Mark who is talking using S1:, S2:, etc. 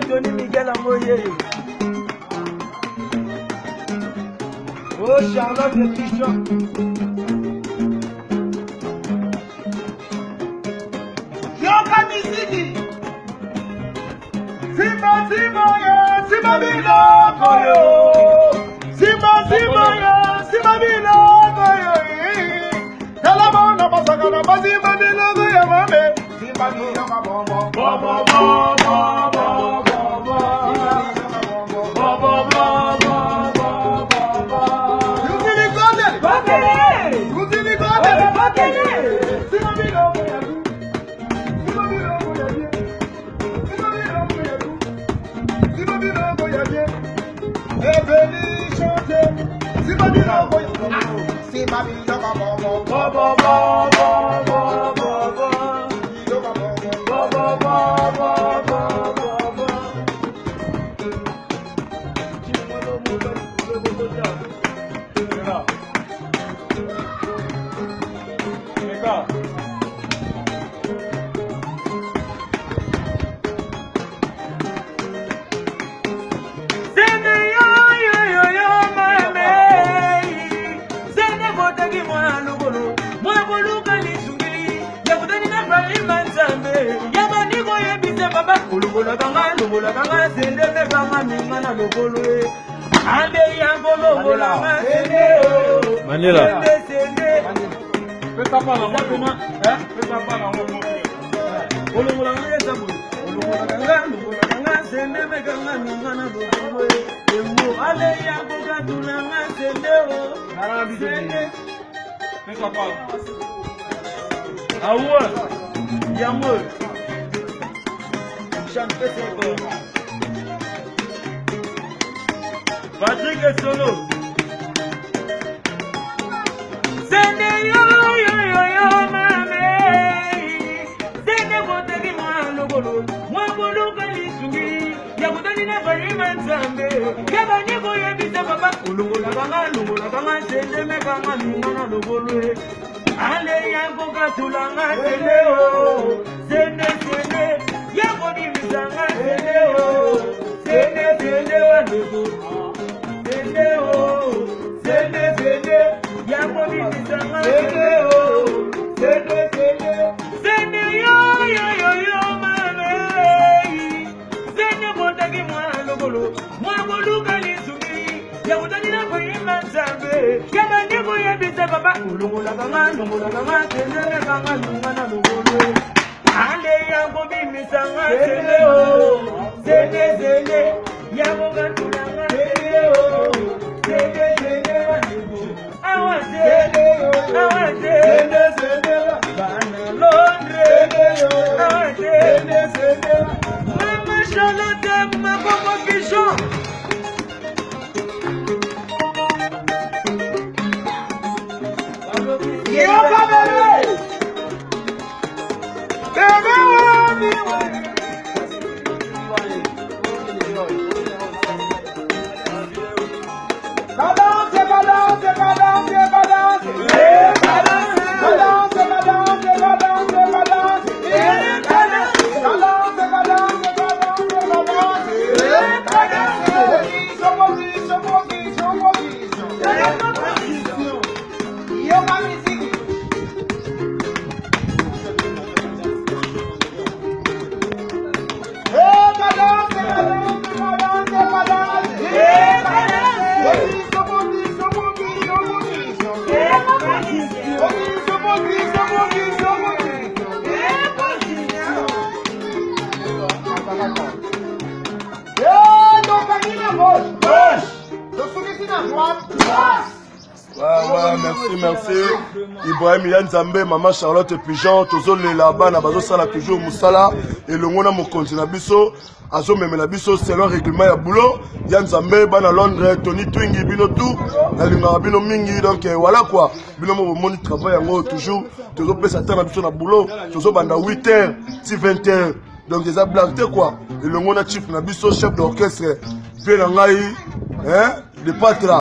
S1: Tony Miguel Amoye. Oh, Charlotte le Pichon. Yoka Misiki. Simba yo, Simba Bilo Koyo. Simba yo, Simba Bilo Koyo. Kalabona basagana bazimba Bilo Koyo mame. Simba Bilo Koyo.
S2: Manila.
S1: Patrick et Solo. Sende yo mame. Sende botegi mwanogolo. Mwabolo kalisungi. Ya kutani na barima nzambe. Keba niko yebisa baba. Ulungola kanga sende mekanga nungana logolo. Ale yango katulanga sende o. Sende. Yango divisanga sende o. Sende wanugo. Sende yango divisanga sende o. Sende yo mame. Sende botagi mwanogolo. Mwabolo kalisungi. Ya kutani na barima nzambe. Keba niko yebisa baba. Ulungola kanga sende mekanga nungana logolo. Ale yango bimisanga sende o. Sende yango katulanga sende o. Sende wanugo. Awate Bana Londre. Awate Mama Charlotte Mabobo Pichon. Yoka bebe. Balance.
S2: merci. Ibrahim Yanzambe, Maman Charlotte Pigeon, Tozo Lelaba, Nabazo Sala toujours Moussala, et le Mona Mokonzi Nabiso, Azo Memelabiso, c'est leur règlement à boulot. Yanzambe, Bana Londres, Tony Twingi, Bino tout, Nalinga Bino Mingi, donc voilà quoi. Bino Moni travail en haut toujours, Tozo Pessatin Nabiso na boulot, Tozo Banda 8h, 20h. Donc des blagues quoi. Et le Mona Chief Nabiso, chef d'orchestre, Vélangaï, hein, de Patra.